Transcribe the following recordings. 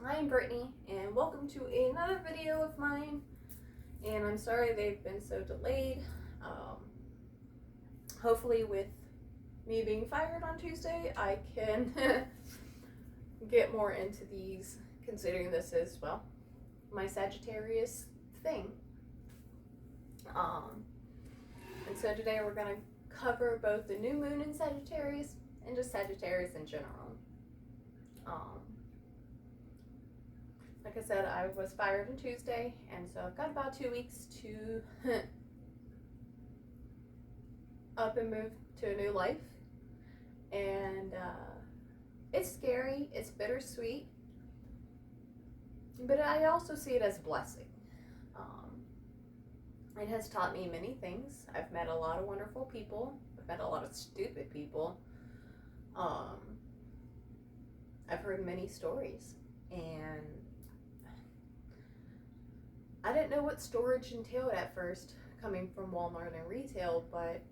I'm Brittany, and welcome to another video of mine. And I'm sorry they've been so delayed. Hopefully, with me being fired on Tuesday, I can get more into these, considering this is, well, my Sagittarius thing. And so today we're going to cover both the new moon in Sagittarius and just Sagittarius in general. Like I said, I was fired on Tuesday, and so I've got about 2 weeks to up and move to a new life. And it's scary, it's bittersweet, but I also see it as a blessing. It has taught me many things. I've met a lot of wonderful people. I've met a lot of stupid people. I've heard many stories, and I didn't know what storage entailed at first, coming from Walmart and retail, but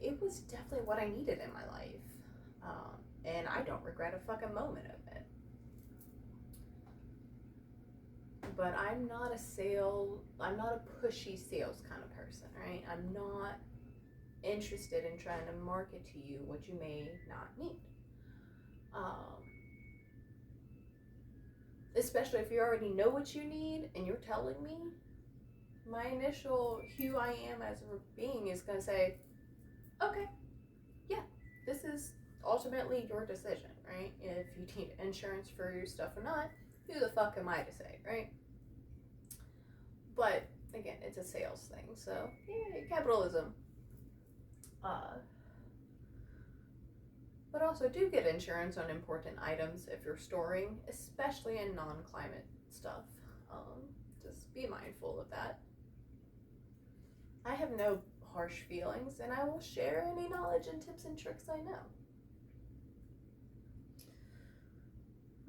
it was definitely what I needed in my life. And I don't regret a fucking moment of it. But I'm not a pushy sales kind of person, right? I'm not interested in trying to market to you what you may not need. Especially if you already know what you need and you're telling me, my initial who I am as a being is going to say, okay, yeah, this is ultimately your decision, right? If you need insurance for your stuff or not, who the fuck am I to say, right? But again, it's a sales thing, so yeah, capitalism. But also do get insurance on important items if you're storing, especially in non-climate stuff. Just be mindful of that. I have no harsh feelings, and I will share any knowledge and tips and tricks I know.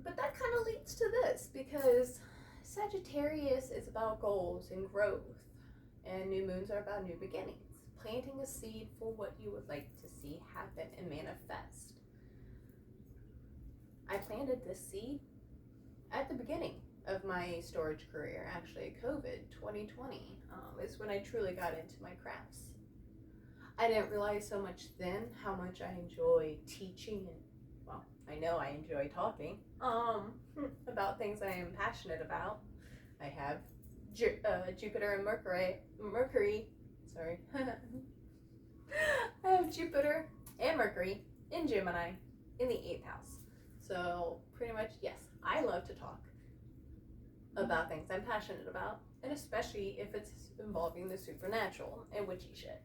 But that kind of leads to this, because Sagittarius is about goals and growth, and new moons are about new beginnings, planting a seed for what you would like to see happen and manifest. I planted this seed at the beginning of my storage career. Actually, COVID 2020 is when I truly got into my crafts. I didn't realize so much then how much I enjoy teaching, and well, I know I enjoy talking about things I am passionate about. I have Jupiter and Mercury, sorry. I have Jupiter and Mercury in Gemini in the 8th house. So pretty much, yes, I love to talk about things I'm passionate about, and especially if it's involving the supernatural and witchy shit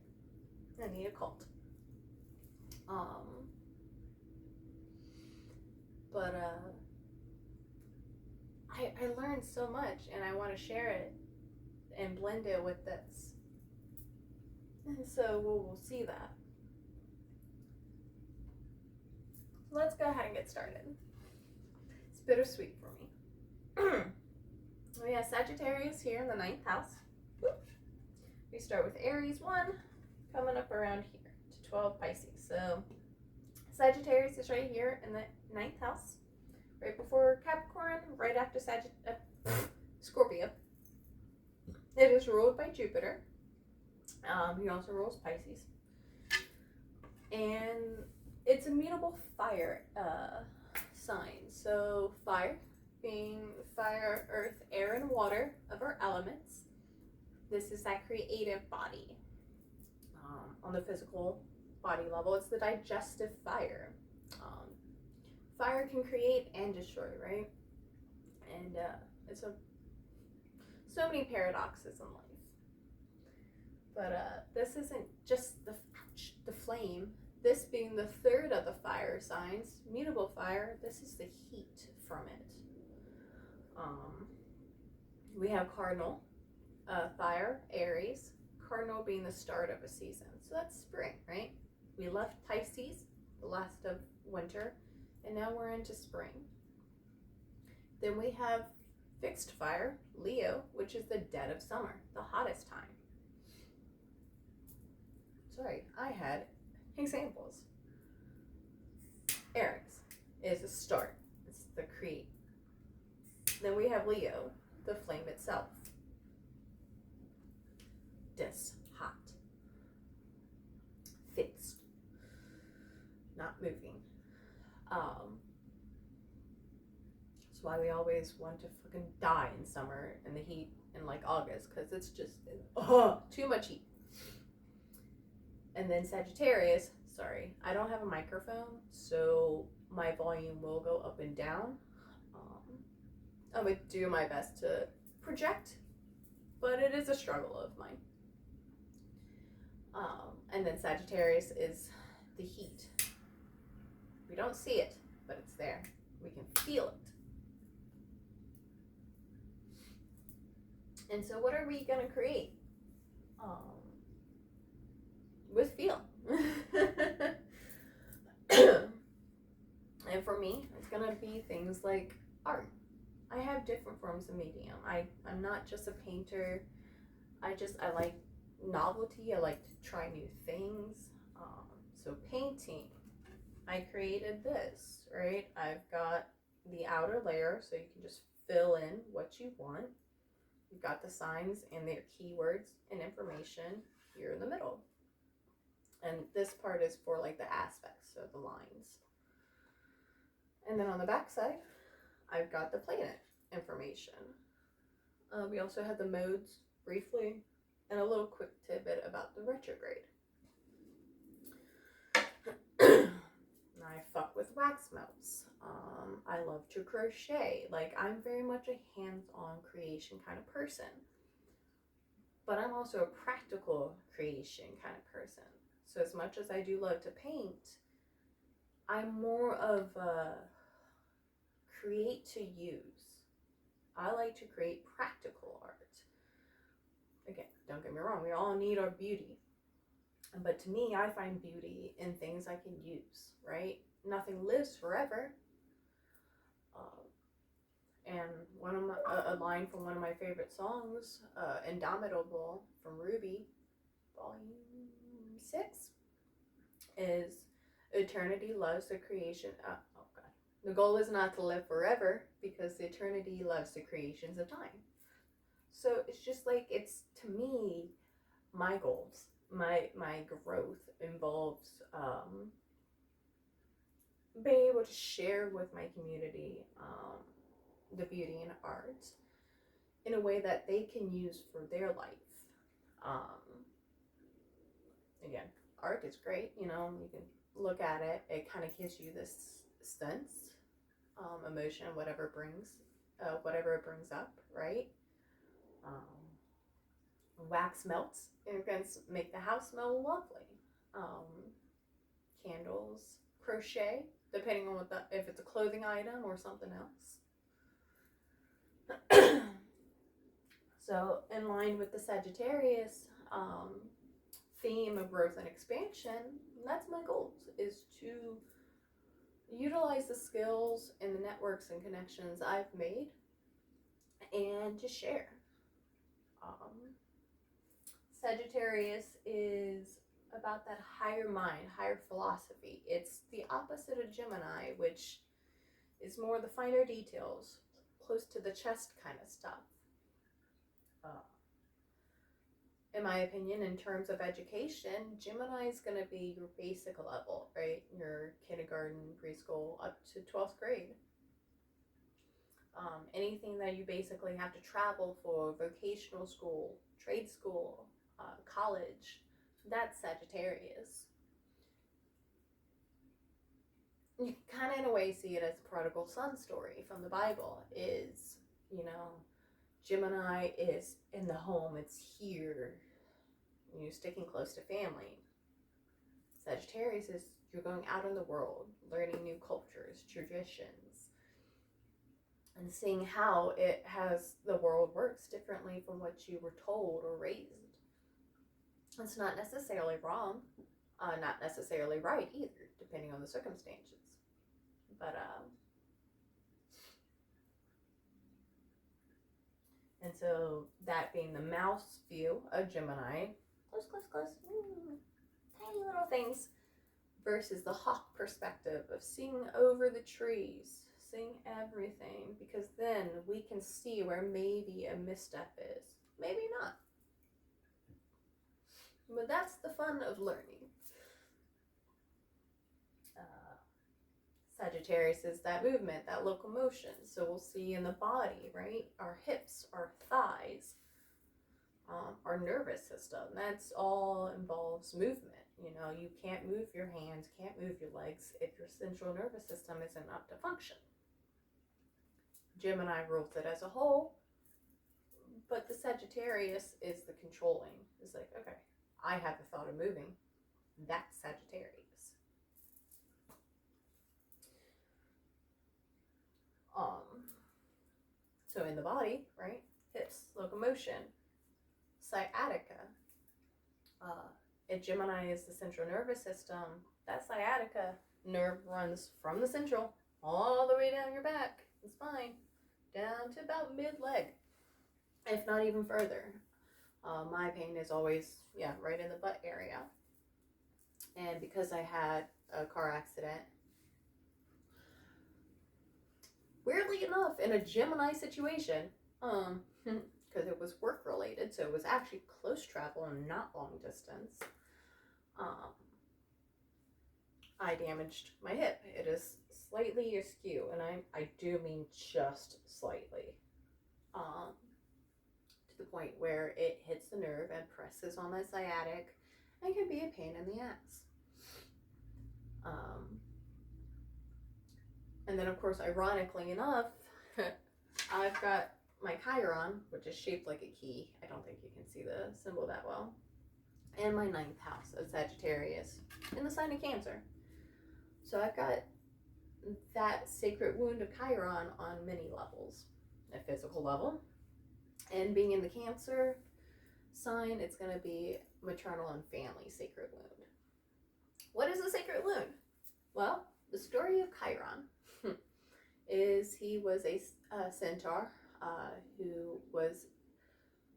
and the occult. I learned so much, and I want to share it and blend it with this. And so we'll see that. So let's go ahead and get started. It's bittersweet for me. We have Sagittarius here in the 9th house. We start with Aries 1, coming up around here to 12 Pisces. So Sagittarius is right here in the 9th house, right before Capricorn, right after Scorpio. It is ruled by Jupiter. He also rules Pisces. And it's a mutable fire sign. So fire being fire, earth, air, and water of our elements. This is that creative body. On the physical body level, it's the digestive fire. Fire can create and destroy, right? And it's so many paradoxes in life. But this isn't just the flame. This being the 3rd of the fire signs, mutable fire, this is the heat from it. We have cardinal fire, Aries, cardinal being the start of a season. So that's spring, right? We left Pisces, the last of winter, and now we're into spring. Then we have fixed fire, Leo, which is the dead of summer, the hottest time. Sorry, I had examples. Aries is a start. It's the create. Then we have Leo, the flame itself. This hot, fixed, not moving. That's why we always want to fucking die in summer in the heat in like August, because it's just too much heat. And then Sagittarius, sorry, I don't have a microphone, so my volume will go up and down. I would do my best to project, but it is a struggle of mine. And then Sagittarius is the heat. We don't see it, but it's there. We can feel it. And so what are we going to create? With feel. And for me, it's going to be things like art. I have different forms of medium. I'm not just a painter. I like novelty. I like to try new things. So painting, I created this, right? I've got the outer layer, so you can just fill in what you want. You've got the signs and their keywords and information here in the middle. And this part is for like the aspects, so the lines. And then on the back side, I've got the planet information. We also have the modes briefly, and a little quick tidbit about the retrograde. I fuck with wax melts. I love to crochet. Like, I'm very much a hands-on creation kind of person. But I'm also a practical creation kind of person. So as much as I do love to paint, I'm more of a create to use. I like to create practical art. Again, don't get me wrong, we all need our beauty. But to me, I find beauty in things I can use, right? Nothing lives forever. And a line from one of my favorite songs, Indomitable from Ruby, Volume 6, is eternity loves the creation. Oh God. The goal is not to live forever, because the eternity loves the creations of time. So it's just like, it's, to me, my goals, my growth involves being able to share with my community the beauty in art in a way that they can use for their life. Again, art is great, you know, you can look at it, it kind of gives you this sense, emotion, whatever it brings up, right? Wax melts, and going to make the house smell lovely. Candles, crochet, depending on if it's a clothing item or something else. So in line with the Sagittarius theme of growth and expansion, that's my goals, is to utilize the skills and the networks and connections I've made and to share. Sagittarius is about that higher mind, higher philosophy. It's the opposite of Gemini, which is more the finer details, close to the chest kind of stuff. In my opinion, in terms of education, Gemini is going to be your basic level, right? Your kindergarten, preschool, up to 12th grade. Anything that you basically have to travel for, vocational school, trade school, college, that's Sagittarius. You kind of in a way see it as the prodigal son story from the Bible. Is, you know, Gemini is in the home, it's here, you're sticking close to family. Sagittarius is you're going out in the world, learning new cultures, traditions, and seeing how the world works differently from what you were told or raised. It's not necessarily wrong, not necessarily right either, depending on the circumstances. But and so that being the mouse view of Gemini, close, tiny little things, versus the hawk perspective of seeing over the trees, balancing everything, because then we can see where maybe a misstep is. Maybe not. But that's the fun of learning. Sagittarius is that movement, that locomotion. So we'll see in the body, right? Our hips, our thighs, our nervous system. That's all involves movement. You know, you can't move your hands, can't move your legs if your central nervous system isn't up to function. Gemini rules it as a whole, but the Sagittarius is the controlling. It's like, okay, I have the thought of moving. That's Sagittarius. So in the body, right? Hips, locomotion, sciatica. If Gemini is the central nervous system, that sciatica nerve runs from the central all the way down your back, the spine, down to about mid-leg, if not even further. My pain is always, right in the butt area. And because I had a car accident, weirdly enough, in a Gemini situation, because it was work related, so it was actually close travel and not long distance, I damaged my hip. It is slightly askew, and I do mean just slightly, to the point where it hits the nerve and presses on the sciatic and can be a pain in the ass. And then, of course, ironically enough, I've got my Chiron, which is shaped like a key. I don't think you can see the symbol that well. And my 9th house of Sagittarius in the sign of Cancer. So I've got that sacred wound of Chiron on many levels. A physical level. And being in the Cancer sign, it's going to be maternal and family sacred wound. What is a sacred wound? Well, the story of Chiron is he was a centaur who was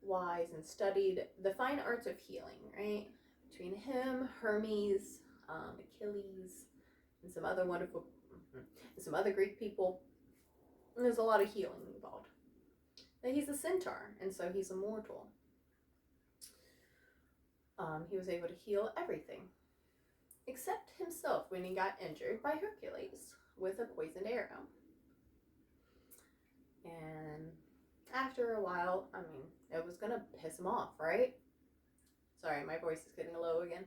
wise and studied the fine arts of healing, right? Between him, Hermes, Achilles, and some other some other Greek people, and there's a lot of healing involved. But he's a centaur, and so he's immortal. He was able to heal everything, except himself when he got injured by Hercules with a poisoned arrow. And after a while, it was gonna piss him off, right? Sorry, my voice is getting low again.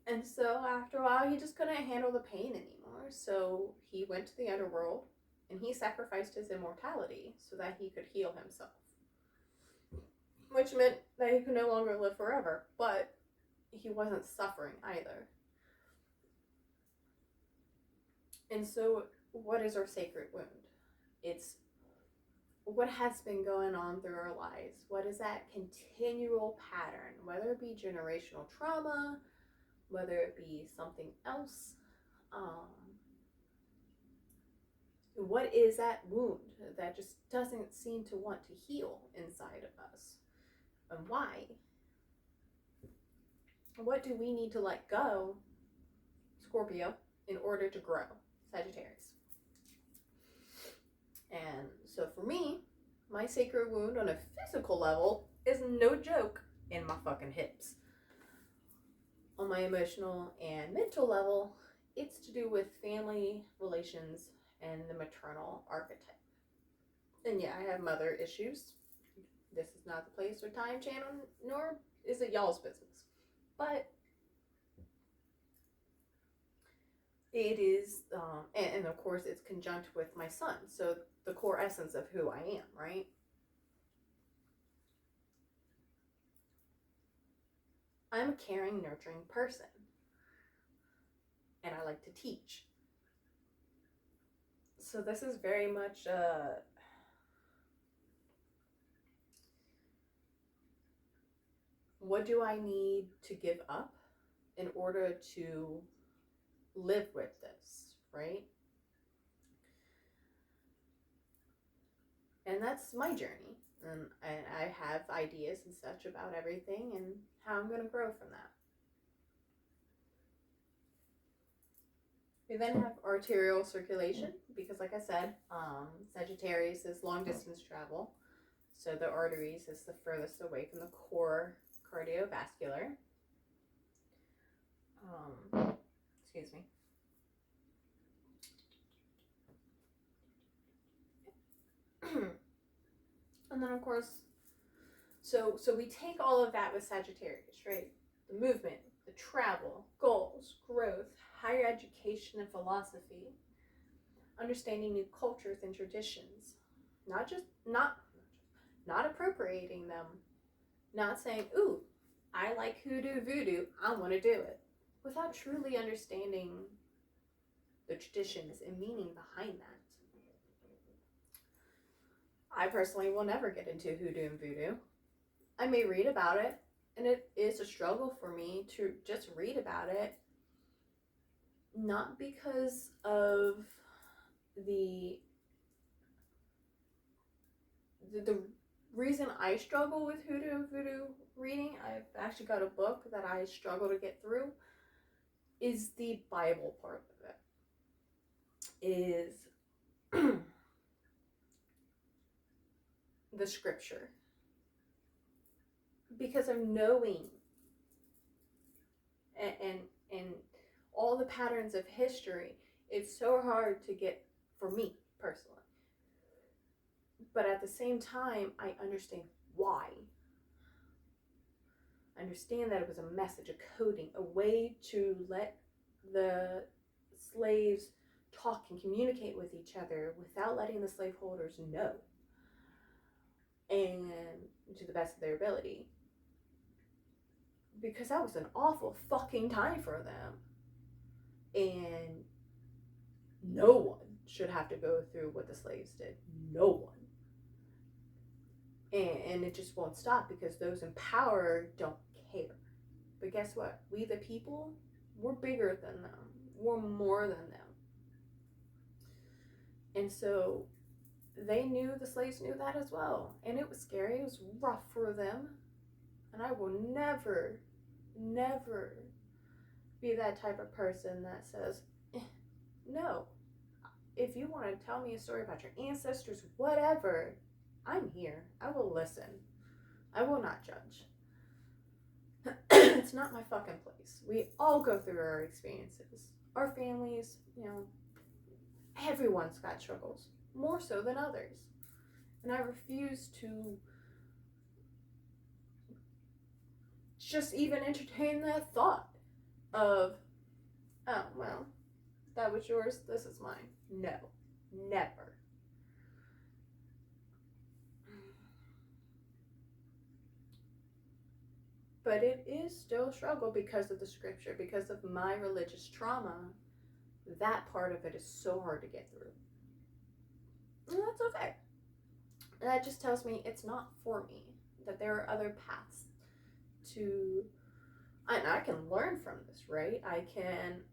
And so after a while, he just couldn't handle the pain anymore. So he went to the underworld and he sacrificed his immortality so that he could heal himself. Which meant that he could no longer live forever, but he wasn't suffering either. And so what is our sacred wound? It's what has been going on through our lives. What is that continual pattern, whether it be generational trauma, whether it be something else. What is that wound that just doesn't seem to want to heal inside of us? And why? What do we need to let go, Scorpio, in order to grow, Sagittarius? And so for me, my sacred wound on a physical level is no joke in my fucking hips. On my emotional and mental level, it's to do with family relations and the maternal archetype. And yeah, I have mother issues. This is not the place or time channel, nor is it y'all's business. But it is, and of course it's conjunct with my son. So the core essence of who I am, right? I'm a caring, nurturing person. And I like to teach. So this is very much what do I need to give up in order to live with this, right? And that's my journey. And I have ideas and such about everything and how I'm going to grow from that. We then have arterial circulation because, like I said, Sagittarius is long distance travel. So the arteries is the furthest away from the core cardiovascular. Excuse me. And then, of course, so we take all of that with Sagittarius, right? The movement, the travel, goals, growth, higher education and philosophy, understanding new cultures and traditions, not appropriating them, not saying, ooh, I like hoodoo voodoo, I want to do it, without truly understanding the traditions and meaning behind that. I personally will never get into hoodoo and voodoo. I may read about it, and it is a struggle for me to just read about it, not because of the reason I struggle with hoodoo and voodoo reading. I've actually got a book that I struggle to get through, is the Bible part of it, is the scripture. Because of knowing and all the patterns of history, it's so hard to get, for me personally. But at the same time, I understand why. I understand that it was a message, a coding, a way to let the slaves talk and communicate with each other without letting the slaveholders know, and to the best of their ability. Because that was an awful fucking time for them. And no one should have to go through what the slaves did. No one. And it just won't stop because those in power don't care. But guess what? We the people, we're bigger than them. We're more than them. And so they knew, the slaves knew that as well. And it was scary. It was rough for them. And I will never, never be that type of person that says, no. If you want to tell me a story about your ancestors, whatever, I'm here. I will listen. I will not judge. It's not my fucking place. We all go through our experiences. Our families, everyone's got struggles, more so than others. And I refuse to just even entertain that thought of, oh, well, that was yours, this is mine. No, never. But it is still a struggle because of the scripture, because of my religious trauma. That part of it is so hard to get through. And that's okay. That just tells me it's not for me, that there are other paths to, and I can learn from this, right? I can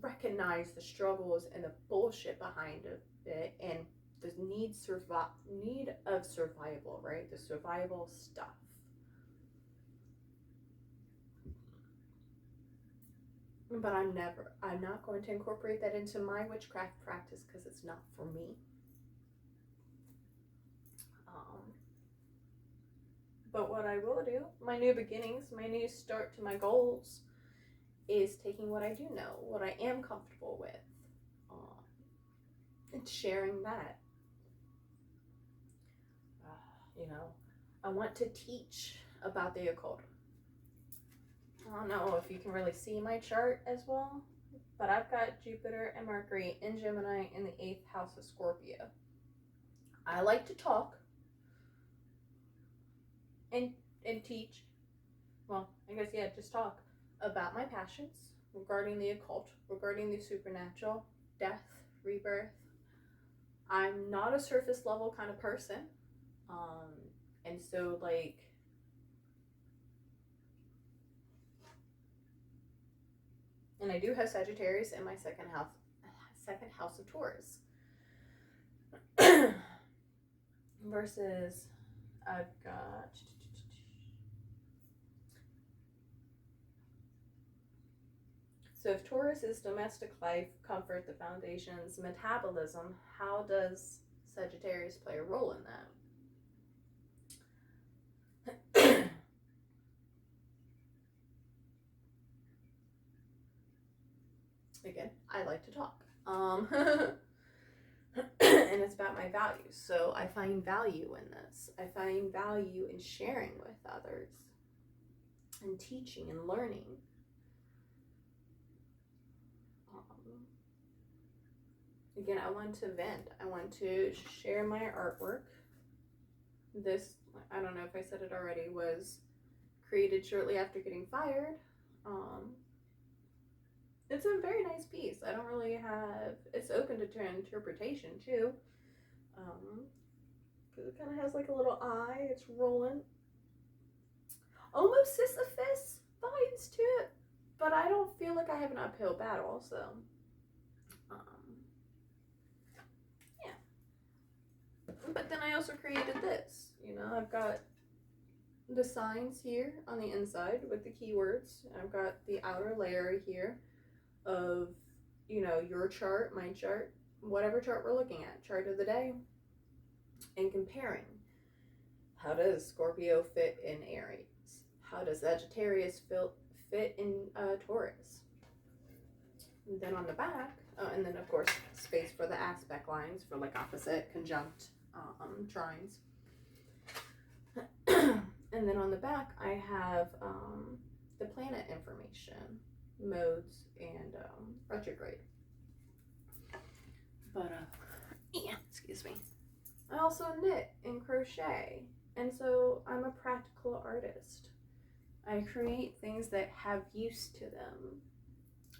recognize the struggles and the bullshit behind it and the need of survival, right? The survival stuff. But I'm not going to incorporate that into my witchcraft practice because it's not for me. But what I will do, my new beginnings, my new start to my goals, is taking what I do know, what I am comfortable with, and sharing that. I want to teach about the occult. I don't know if you can really see my chart as well, but I've got Jupiter and Mercury in Gemini in the 8th house of Scorpio. I like to talk and teach. Well, I guess, just talk about my passions regarding the occult, regarding the supernatural, death, rebirth. I'm not a surface level kind of person. And so, and I do have Sagittarius in my second house of Taurus. Versus, I've got So if Taurus is domestic life, comfort, the foundations, metabolism, how does Sagittarius play a role in that? Again, I like to talk. And it's about my values. So I find value in this. I find value in sharing with others and teaching and learning. Again, I want to vent. I want to share my artwork. This, I don't know if I said it already, was created shortly after getting fired. It's a very nice piece. I don't really have, it's open to interpretation too. Because it kind of has like a little eye. It's rolling. Almost Sisyphus vibes to it. But I don't feel like I have an uphill battle, so. Yeah. But then I also created this. You know, I've got the signs here on the inside with the keywords. I've got the outer layer here of, you know, your chart, my chart, whatever chart we're looking at, chart of the day, and comparing. How does Scorpio fit in Aries? How does Sagittarius fit in Taurus? And then on the back, and then of course space for the aspect lines for like opposite, conjunct, trines. And then on the back I have the planet information, modes, and retrograde. But yeah, excuse me. I also knit and crochet, and so I'm a practical artist. I create things that have use to them,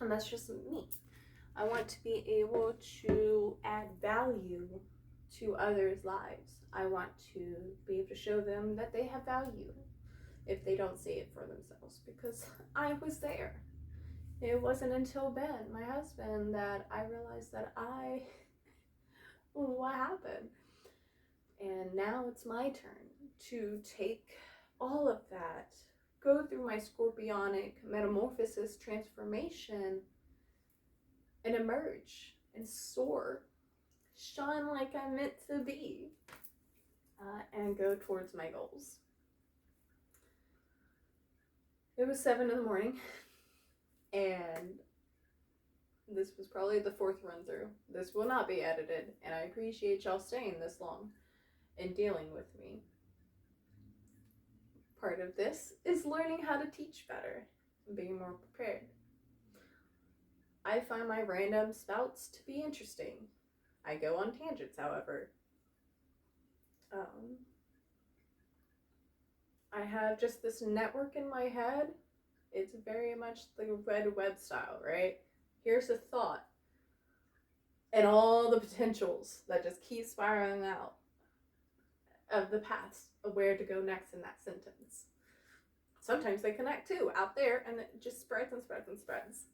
and that's just me. I want to be able to add value to others' lives. I want to be able to show them that they have value if they don't see it for themselves, because I was there. It wasn't until Ben, my husband, that I realized that what happened? And now it's my turn to take all of that, go through my scorpionic metamorphosis transformation, and emerge and soar, shine like I'm meant to be, and go towards my goals. It was 7 in the morning, and this was probably the 4th run through. This will not be edited, and I appreciate y'all staying this long and dealing with me. Part of this is learning how to teach better and being more prepared. I find my random spouts to be interesting. I go on tangents, however. I have just this network in my head. It's very much the red web style, right? Here's a thought and all the potentials that just keep spiraling out of the paths of where to go next in that sentence. Sometimes they connect too out there, and it just spreads and spreads and spreads.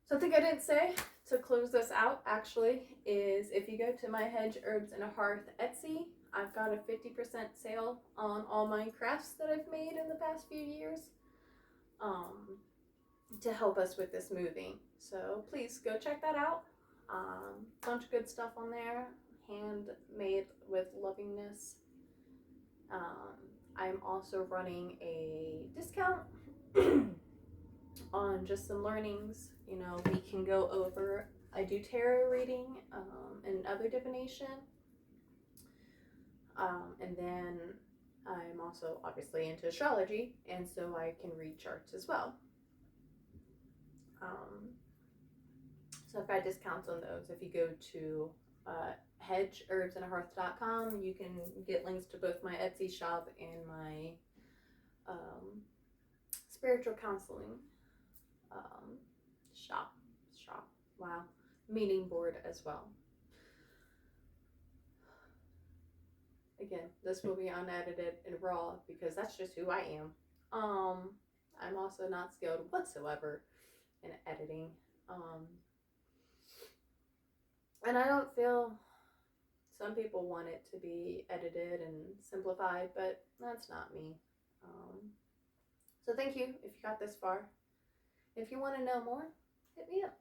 Something I didn't say to close this out actually is if you go to my Hedge, Herbs, and a Hearth Etsy, I've got a 50% sale on all my crafts that I've made in the past few years to help us with this moving. So please go check that out. Bunch of good stuff on there, handmade with lovingness. I'm also running a discount on just some learnings. You know, we can go over, I do tarot reading and other divination. And then I'm also obviously into astrology, and so I can read charts as well. So I've got discounts on those. If you go to hedgeherbsandhearth.com, you can get links to both my Etsy shop and my spiritual counseling shop, wow, meeting board as well. Again, this will be unedited and raw because that's just who I am. I'm also not skilled whatsoever in editing. And I don't feel Some people want it to be edited and simplified, but that's not me. So thank you if you got this far. If you want to know more, hit me up.